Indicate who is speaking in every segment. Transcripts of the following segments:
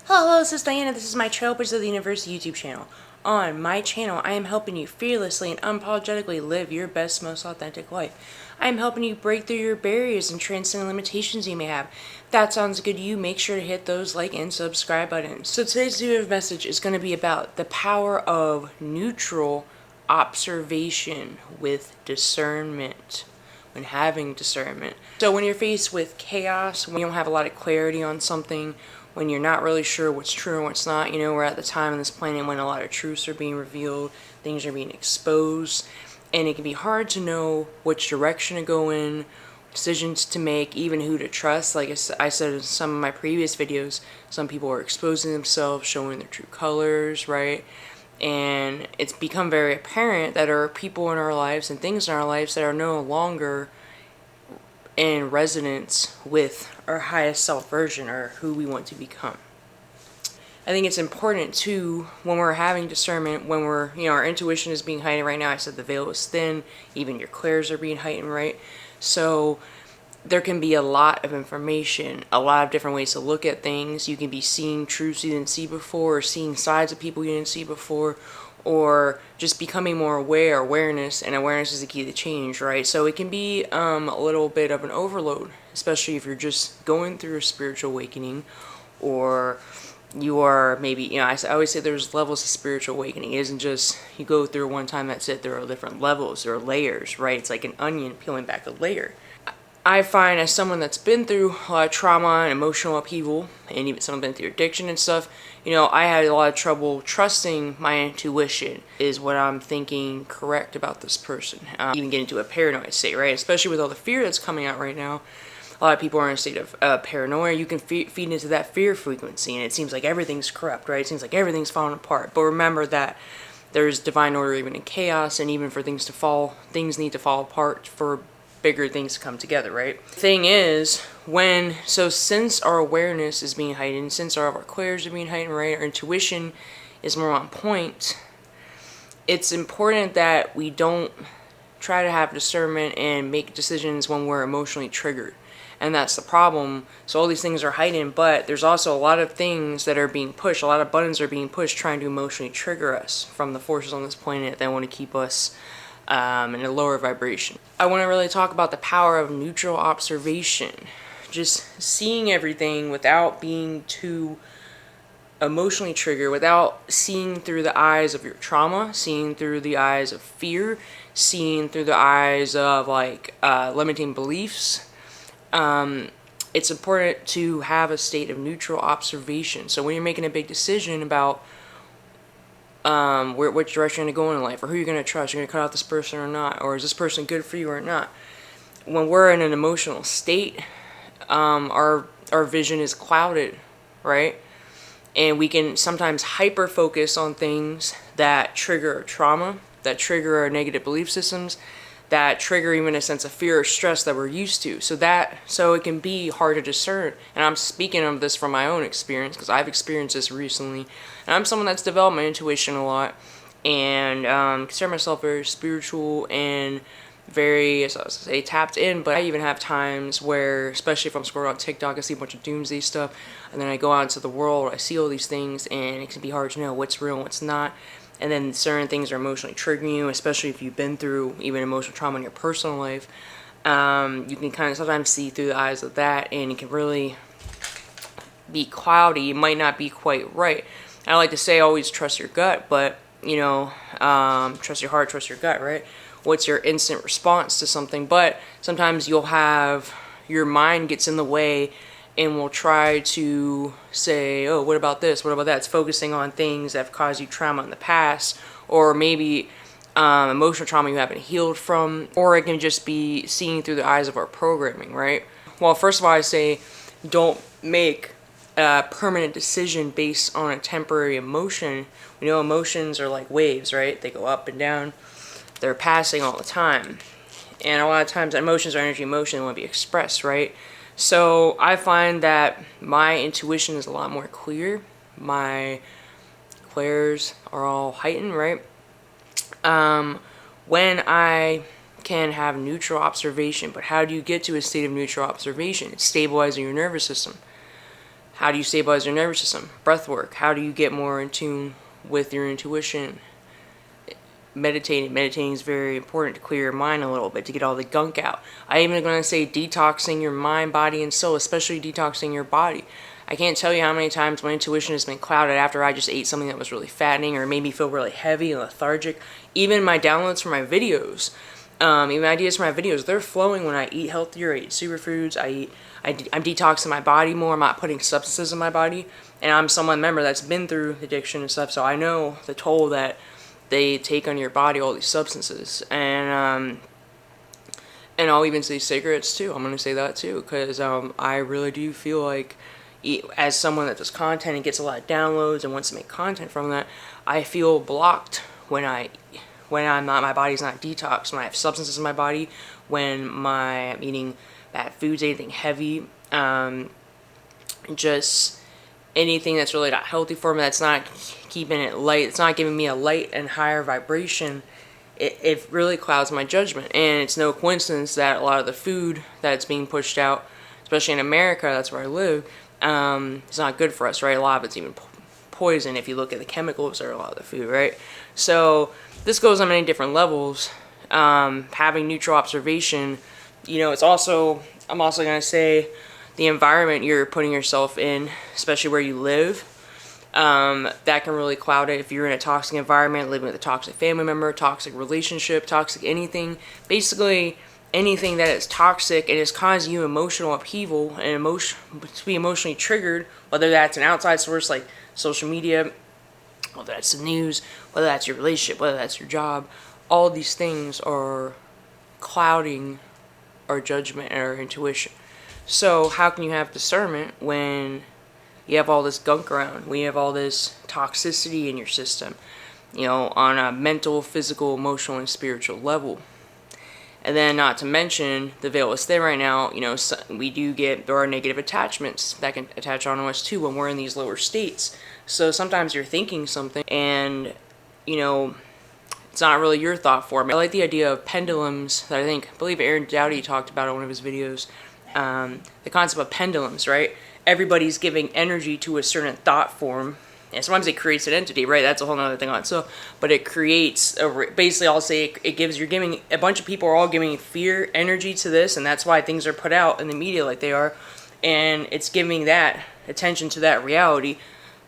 Speaker 1: Hello, this is Diana. This is my Trailblazers of the Universe YouTube channel. On my channel, I am helping you fearlessly and unapologetically live your best, most authentic life. I am helping you break through your barriers and transcend limitations you may have. If that sounds good to you, make sure to hit those like and subscribe buttons. So today's video message is going to be about the power of neutral observation with discernment. When having discernment. So when you're faced with chaos, when you don't have a lot of clarity on something, when you're not really sure what's true and what's not, you know, we're at the time on this planet when a lot of truths are being revealed, things are being exposed, and it can be hard to know which direction to go in, decisions to make, even who to trust. Like I said in some of my previous videos, some people are exposing themselves, showing their true colors, right? And it's become very apparent that there are people in our lives and things in our lives that are no longer in resonance with our highest self version or who we want to become. I think it's important too, when we're having discernment, when we're, you know, our intuition is being heightened right now. I said the veil is thin, even your clairs are being heightened, right? So there can be a lot of information, a lot of different ways to look at things. You can be seeing truths you didn't see before, or seeing sides of people you didn't see before, or just becoming more aware. Awareness, and awareness is the key to change, right? So it can be a little bit of an overload, especially if you're just going through a spiritual awakening, or you are maybe, you know, I always say there's levels of spiritual awakening. It isn't just you go through one time, that's it. There are different levels, there are layers, right? It's like an onion peeling back a layer. I find, as someone that's been through a lot of trauma and emotional upheaval, and even someone been through addiction and stuff, you know, I had a lot of trouble trusting my intuition. Is what I'm thinking correct about this person? Even get into a paranoid state, right? Especially with all the fear that's coming out right now. A lot of people are in a state of paranoia. You can feed into that fear frequency, and it seems like everything's corrupt, right? It seems like everything's falling apart. But remember that there's divine order even in chaos, and even for things to fall, things need to fall apart for bigger things to come together, right? Thing is, since our awareness is being heightened, since our clairs are being heightened, right, our intuition is more on point, it's important that we don't try to have discernment and make decisions when we're emotionally triggered. And that's the problem. So all these things are heightened, but there's also a lot of things that are being pushed, a lot of buttons are being pushed trying to emotionally trigger us from the forces on this planet that want to keep us in a lower vibration. I want to really talk about the power of neutral observation. Just seeing everything without being too emotionally triggered, without seeing through the eyes of your trauma, seeing through the eyes of fear, seeing through the eyes of limiting beliefs. It's important to have a state of neutral observation. So when you're making a big decision about which direction you're going to go in life, or who you're going to trust, you're going to cut out this person or not, or is this person good for you or not. When we're in an emotional state, our vision is clouded, right? And we can sometimes hyper focus on things that trigger our trauma, that trigger our negative belief systems, that trigger even a sense of fear or stress that we're used to. So it can be hard to discern. And I'm speaking of this from my own experience, because I've experienced this recently. And I'm someone that's developed my intuition a lot, and consider myself very spiritual and very, as I was say, tapped in. But I even have times where, especially if I'm scrolling on TikTok, I see a bunch of doomsday stuff, and then I go out into the world, I see all these things, and it can be hard to know what's real and what's not. And then certain things are emotionally triggering you, especially if you've been through even emotional trauma in your personal life. You can kind of sometimes see through the eyes of that, and it can really be cloudy. It might not be quite right. I like to say always trust your gut, but, you know, trust your heart, trust your gut, right? What's your instant response to something? But sometimes you'll have, your mind gets in the way, and we'll try to say, oh, what about this? What about that? It's focusing on things that have caused you trauma in the past, or maybe emotional trauma you haven't healed from, or it can just be seeing through the eyes of our programming, right? Well, first of all, I say don't make a permanent decision based on a temporary emotion. We know emotions are like waves, right? They go up and down. They're passing all the time. And a lot of times emotions are energy, emotion, they want to be expressed, right? So I find that my intuition is a lot more clear. My clairs are all heightened, right? When I can have neutral observation, but how do you get to a state of neutral observation? It's stabilizing your nervous system. How do you stabilize your nervous system? Breath work. How do you get more in tune with your intuition? Meditating is very important to clear your mind a little bit, to get all the gunk out. I even going to say detoxing your mind, body, and soul, especially detoxing your body. I can't tell you how many times my intuition has been clouded after I just ate something that was really fattening or made me feel really heavy and lethargic. Even my downloads for my videos, even ideas for my videos, they're flowing when I eat healthier. I eat superfoods. I'm detoxing my body more. I'm not putting substances in my body. And I'm someone, remember, that's been through addiction and stuff, so I know the toll that they take on your body, all these substances. And I'll even say cigarettes too. I'm going to say that too, because I really do feel like, as someone that does content and gets a lot of downloads and wants to make content from that, I feel blocked when I'm not, my body's not detoxed, when I have substances in my body, when I'm eating bad foods, anything heavy, just anything that's really not healthy for me, that's not keeping it light, it's not giving me a light and higher vibration. It really clouds my judgment. And it's no coincidence that a lot of the food that's being pushed out, especially in America, that's where I live, it's not good for us, right? A lot of it's even poison if you look at the chemicals that are a lot of the food, right? So this goes on many different levels. Having neutral observation, you know, I'm also going to say the environment you're putting yourself in, especially where you live, that can really cloud it. If you're in a toxic environment, living with a toxic family member, toxic relationship, toxic anything, basically anything that is toxic and is causing you emotional upheaval and to be emotionally triggered, whether that's an outside source like social media, whether that's the news, whether that's your relationship, whether that's your job, all these things are clouding our judgment and our intuition. So how can you have discernment when you have all this gunk around, when you have all this toxicity in your system, you know, on a mental, physical, emotional, and spiritual level? And then not to mention, the veil is thin right now, you know, there are negative attachments that can attach onto us too when we're in these lower states. So sometimes you're thinking something and, you know, it's not really your thought form. I like the idea of pendulums that I believe Aaron Dowdy talked about in one of his videos. The concept of pendulums, right? Everybody's giving energy to a certain thought form. And sometimes it creates an entity, right? That's a whole other thing on it. So, but it creates basically, I'll say you're giving a bunch of people are all giving fear energy to this, and that's why things are put out in the media like they are, and it's giving that attention to that reality.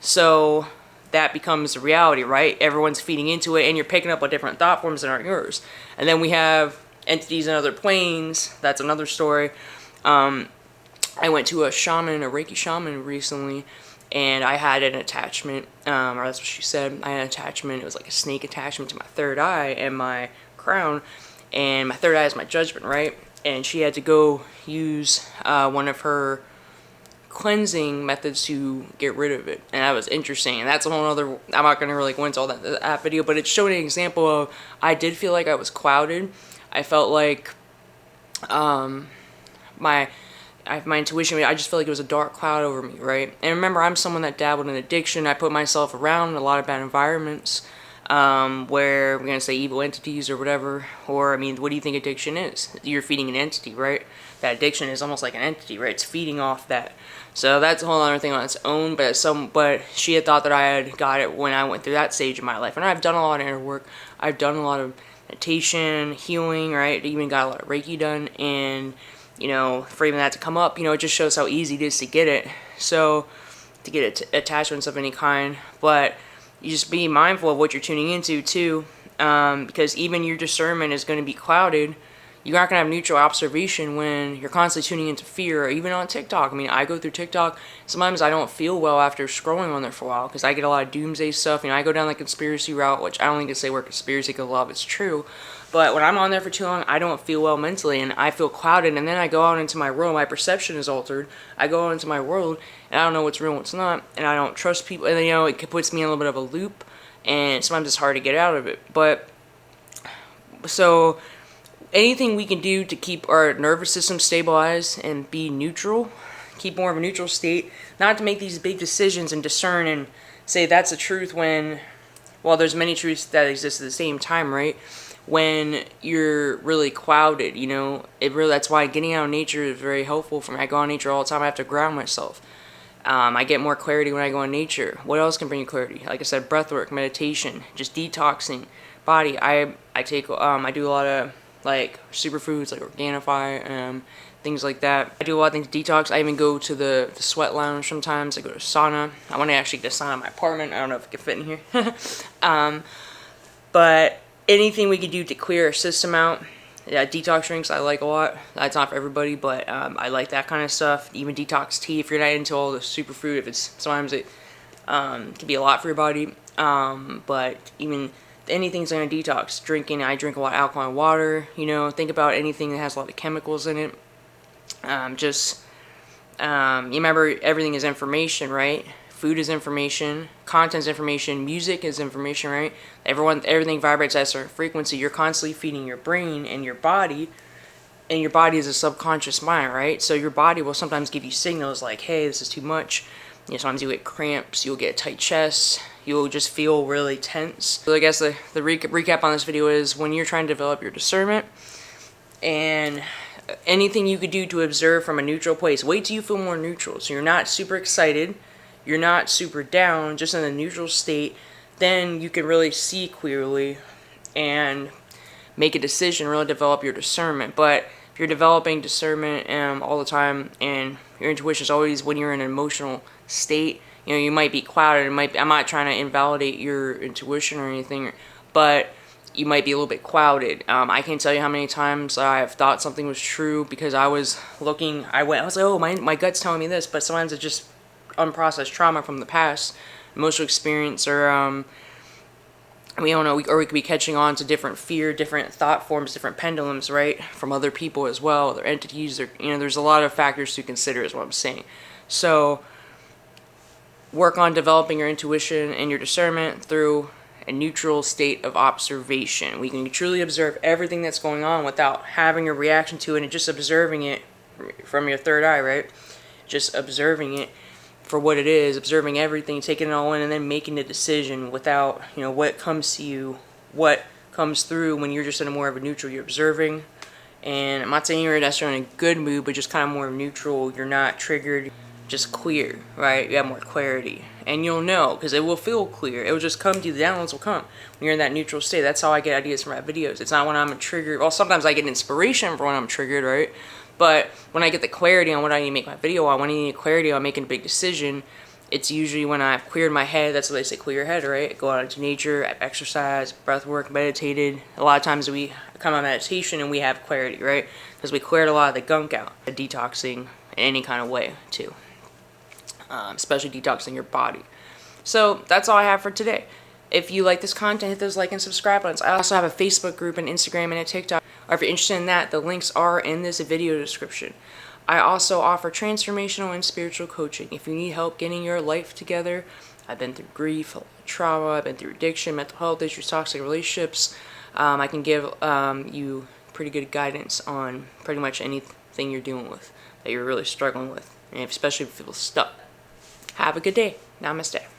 Speaker 1: So that becomes a reality, right? Everyone's feeding into it, and you're picking up on different thought forms that aren't yours. And then we have entities in other planes. That's another story. I went to a Reiki shaman recently, and I had an attachment, or that's what she said. I had an attachment. It was like a snake attachment to my third eye and my crown. And my third eye is my judgment, right? And she had to go use one of her cleansing methods to get rid of it. And that was interesting. And that's a whole other, I'm not going to really go into all that video, but it showed an example of, I did feel like I was clouded. I felt like my intuition, I just felt like it was a dark cloud over me, right? And remember, I'm someone that dabbled in addiction. I put myself around a lot of bad environments where we're going to say evil entities or whatever. Or, I mean, what do you think addiction is? You're feeding an entity, right? That addiction is almost like an entity, right? It's feeding off that. So that's a whole other thing on its own. But she had thought that I had got it when I went through that stage of my life. And I've done a lot of inner work. I've done a lot of meditation, healing, right? Even got a lot of Reiki done. And you know, for even that to come up, you know, it just shows how easy it is to get it. So, to get attachments of any kind. But you just be mindful of what you're tuning into, too. Because even your discernment is going to be clouded. You're not going to have neutral observation when you're constantly tuning into fear, or even on TikTok. I mean, I go through TikTok. Sometimes I don't feel well after scrolling on there for a while, because I get a lot of doomsday stuff. You know, I go down the conspiracy route, which I don't think to say we're conspiracy, because a lot of it's true. But when I'm on there for too long, I don't feel well mentally, and I feel clouded, and then I go out into my world, my perception is altered, I go out into my world, and I don't know what's real and what's not, and I don't trust people, and then, you know, it puts me in a little bit of a loop, and sometimes it's hard to get out of it. But, so, anything we can do to keep our nervous system stabilized and be neutral, keep more of a neutral state, not to make these big decisions and discern and say that's the truth when, well, there's many truths that exist at the same time, right? when you're really clouded, you know. That's why getting out in nature is very helpful for me. I go out in nature all the time. I have to ground myself. I get more clarity when I go in nature. What else can bring you clarity? Like I said, breath work, meditation, just detoxing body. I do a lot of like superfoods, like Organifi, things like that. I do a lot of things detox. I even go to the sweat lounge sometimes. I go to sauna. I want to actually get a sauna in my apartment. I don't know if it can fit in here. But anything we can do to clear our system out. Yeah, detox drinks I like a lot. That's not for everybody, but I like that kind of stuff. Even detox tea, if you're not into all the superfood, if it's sometimes it can be a lot for your body. But even anything's gonna detox. Drinking, I drink a lot of alkaline water. You know, think about anything that has a lot of chemicals in it. You remember everything is information, right? Food is information, content is information, music is information, right? Everything vibrates at a certain frequency. You're constantly feeding your brain and your body is a subconscious mind, right? So your body will sometimes give you signals like, hey, this is too much. You know, sometimes you get cramps, you'll get a tight chest, you'll just feel really tense. So I guess the recap on this video is when you're trying to develop your discernment and anything you could do to observe from a neutral place, wait till you feel more neutral. So you're not super excited, you're not super down, just in a neutral state, then you can really see clearly and make a decision, really develop your discernment. But if you're developing discernment all the time and your intuition is always when you're in an emotional state, you know, you might be clouded. I'm not trying to invalidate your intuition or anything, but you might be a little bit clouded. I can't tell you how many times I've thought something was true because I was like, oh, my gut's telling me this, but sometimes it's just unprocessed trauma from the past, emotional experience, or we don't know, or we could be catching on to different fear, different thought forms, different pendulums, right, from other people as well, other entities, or, you know, there's a lot of factors to consider is what I'm saying. So work on developing your intuition and your discernment through a neutral state of observation. We can truly observe everything that's going on without having a reaction to it and just observing it from your third eye, right? Just observing it for what it is, observing everything, taking it all in, and then making a decision without, you know, what comes to you, what comes through when you're just in a more of a neutral, you're observing. And I'm not saying you're necessarily in a good mood, but just kind of more neutral, you're not triggered, just clear, right? You have more clarity. And you'll know, because it will feel clear. It will just come to you, the downloads will come when you're in that neutral state. That's how I get ideas for my videos. It's not when I'm triggered. Well, sometimes I get inspiration for when I'm triggered, right? But when I get the clarity on what I need to make my video on, when I need clarity on making a big decision, it's usually when I've cleared my head. That's what they say, clear your head, right? Go out into nature, I've exercised, breath work, meditated. A lot of times we come on meditation and we have clarity, right? Because we cleared a lot of the gunk out. Detoxing in any kind of way, too. Especially detoxing your body. So that's all I have for today. If you like this content, hit those like and subscribe buttons. I also have a Facebook group, an Instagram, and a TikTok. Or if you're interested in that, the links are in this video description. I also offer transformational and spiritual coaching. If you need help getting your life together, I've been through grief, trauma, I've been through addiction, mental health issues, toxic relationships. I can give you pretty good guidance on pretty much anything you're dealing with, that you're really struggling with, and especially if you feel stuck. Have a good day. Namaste.